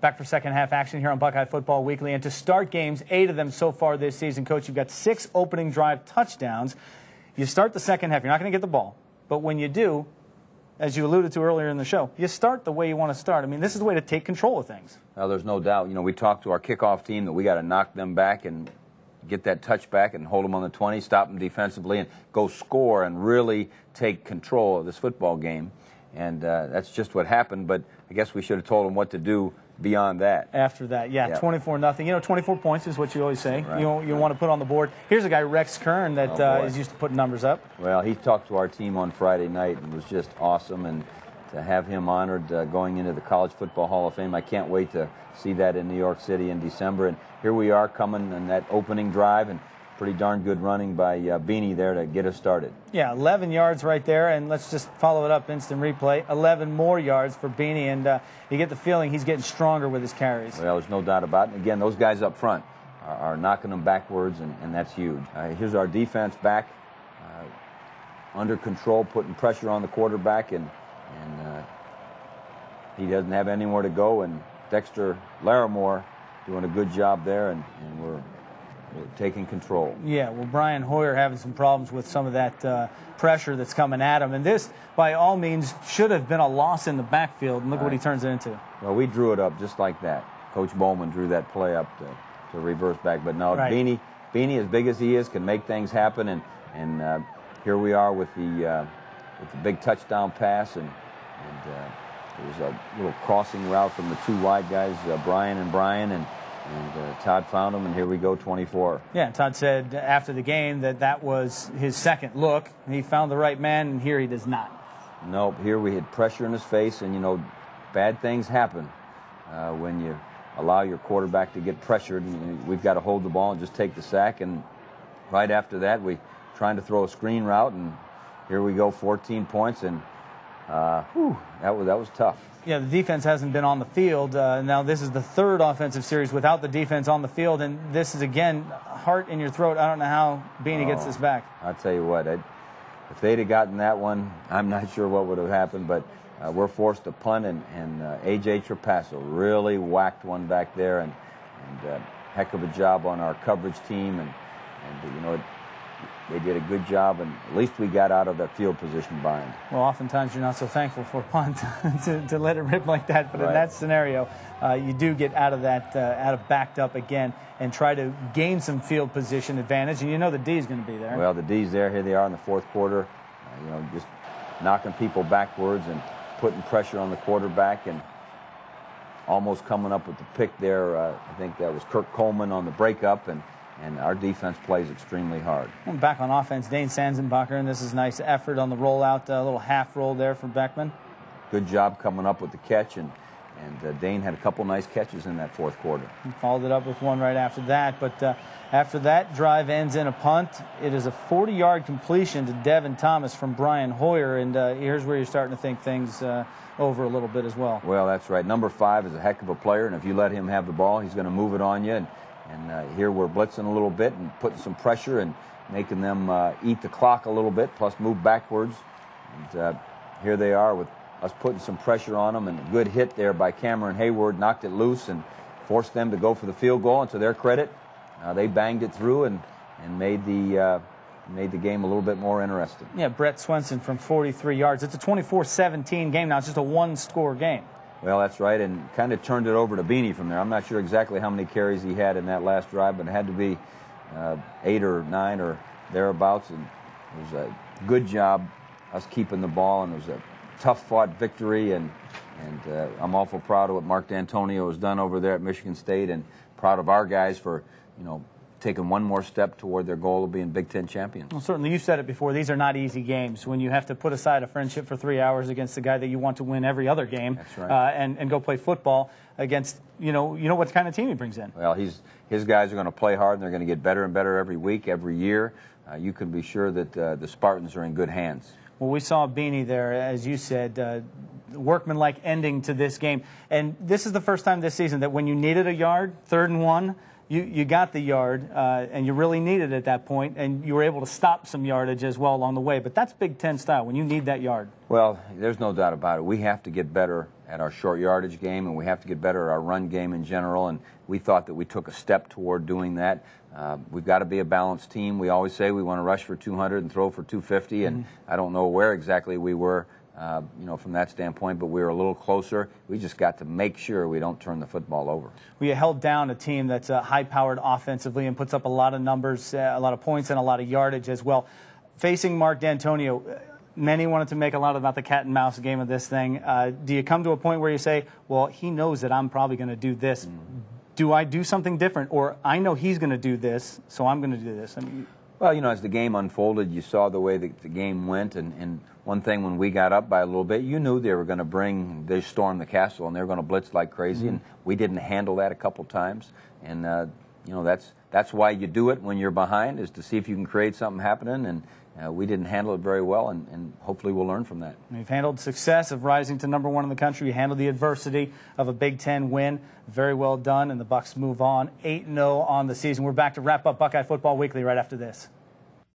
Back for second half action here on Buckeye Football Weekly. And to start games, 8 of them so far this season, Coach, you've got 6 opening drive touchdowns. You start the second half. You're not going to get the ball. But when you do, as you alluded to earlier in the show, you start the way you want to start. I mean, this is the way to take control of things. Well, there's no doubt. We talked to our kickoff team that we got to knock them back and get that touchback and hold them on the 20, stop them defensively, and go score and really take control of this football game. And that's just what happened. But I guess we should have told them what to do beyond that. After that, yeah. 24-0. 24 points is what you always say. Right. You want to put on the board. Here's a guy, Rex Kern, that is used to putting numbers up. Well, he talked to our team on Friday night and was just awesome. And to have him honored going into the College Football Hall of Fame, I can't wait to see that in New York City in December. And here we are coming in that opening drive, and pretty darn good running by Beanie there to get us started. Yeah, 11 yards right there, and let's just follow it up, instant replay. 11 more yards for Beanie, and you get the feeling he's getting stronger with his carries. Well, there's no doubt about it. And again, those guys up front are knocking them backwards, and that's huge. Here's our defense back under control, putting pressure on the quarterback, and he doesn't have anywhere to go, and Dexter Larimore doing a good job there, and we're taking control. Yeah, well, Brian Hoyer having some problems with some of that pressure that's coming at him. And this, by all means, should have been a loss in the backfield. And look what he turns it into. Well, we drew it up just like that. Coach Bowman drew that play up to reverse back. But no, Beanie, as big as he is, can make things happen. And here we are with the big touchdown pass. And there was a little crossing route from the 2 wide guys, Brian and Brian. And Todd found him, and here we go, 24. Yeah, Todd said after the game that was his second look. He found the right man, and here he does not. Nope, here we had pressure in his face, and, bad things happen when you allow your quarterback to get pressured. We've got to hold the ball and just take the sack, and right after that, we trying to throw a screen route, and here we go, 14 points, and that was tough. Yeah, the defense hasn't been on the field. Now this is the 3rd offensive series without the defense on the field, and this is, again, heart in your throat. I don't know how Beanie gets this back. I'll tell you what, if they'd have gotten that one, I'm not sure what would have happened, but we're forced to punt, and A.J. Trapasso really whacked one back there, and heck of a job on our coverage team, and they did a good job, and at least we got out of that field position bind. Well, oftentimes you're not so thankful for a punt to let it rip like that, but in that scenario, you do get out of that, out of backed up again, and try to gain some field position advantage, and the D is going to be there. Well, the D's there. Here they are in the 4th quarter, just knocking people backwards and putting pressure on the quarterback, and almost coming up with the pick there. I think that was Kirk Coleman on the breakup, and our defense plays extremely hard. Well, back on offense, Dane Sanzenbacher, and this is nice effort on the rollout, a little half roll there from Beckman. Good job coming up with the catch, and Dane had a couple nice catches in that 4th quarter. He followed it up with one right after that, but after that drive ends in a punt. It is a 40-yard completion to Devin Thomas from Brian Hoyer, and here's where you're starting to think things over a little bit as well. Well, that's right. Number 5 is a heck of a player, and if you let him have the ball, he's going to move it on you. And here we're blitzing a little bit and putting some pressure and making them eat the clock a little bit, plus move backwards. And here they are with us putting some pressure on them, and a good hit there by Cameron Hayward knocked it loose and forced them to go for the field goal. And to their credit, they banged it through and made the game a little bit more interesting. Yeah, Brett Swenson from 43 yards. It's a 24-17 game now. It's just a 1-score game. Well, that's right, and kind of turned it over to Beanie from there. I'm not sure exactly how many carries he had in that last drive, but it had to be 8 or 9 or thereabouts. And it was a good job us keeping the ball, and it was a tough-fought victory. And I'm awful proud of what Mark D'Antonio has done over there at Michigan State, and proud of our guys for taking one more step toward their goal of being Big Ten champions. Well, certainly, you said it before, these are not easy games when you have to put aside a friendship for 3 hours against the guy that you want to win every other game. That's right. And go play football against, you know what kind of team he brings in. Well, his guys are going to play hard, and they're going to get better and better every week, every year. You can be sure that the Spartans are in good hands. Well, we saw Beanie there, as you said, workmanlike ending to this game. And this is the first time this season that when you needed a yard, 3rd and 1, you got the yard, and you really needed it at that point, and you were able to stop some yardage as well along the way. But that's Big Ten style, when you need that yard. Well, there's no doubt about it. We have to get better at our short yardage game, and we have to get better at our run game in general, and we thought that we took a step toward doing that. We've got to be a balanced team. We always say we want to rush for 200 and throw for 250, and I don't know where exactly we were, from that standpoint, but we were a little closer. We just got to make sure we don't turn the football over. We held down a team that's high-powered offensively and puts up a lot of numbers, a lot of points, and a lot of yardage as well. Facing Mark D'Antonio, many wanted to make a lot about the cat and mouse game of this thing. Do you come to a point where you say, well, he knows that I'm probably going to do this. Do I do something different? Or I know he's going to do this, so I'm going to do this. I mean, well, as the game unfolded, you saw the way the game went, and one thing, when we got up by a little bit, you knew they were going to they storm the castle, and they were going to blitz like crazy, and we didn't handle that a couple times. And, that's why you do it when you're behind, is to see if you can create something happening, and we didn't handle it very well, and hopefully we'll learn from that. We've handled success of rising to #1 in the country. You handled the adversity of a Big Ten win. Very well done, and the Bucs move on 8-0 on the season. We're back to wrap up Buckeye Football Weekly right after this.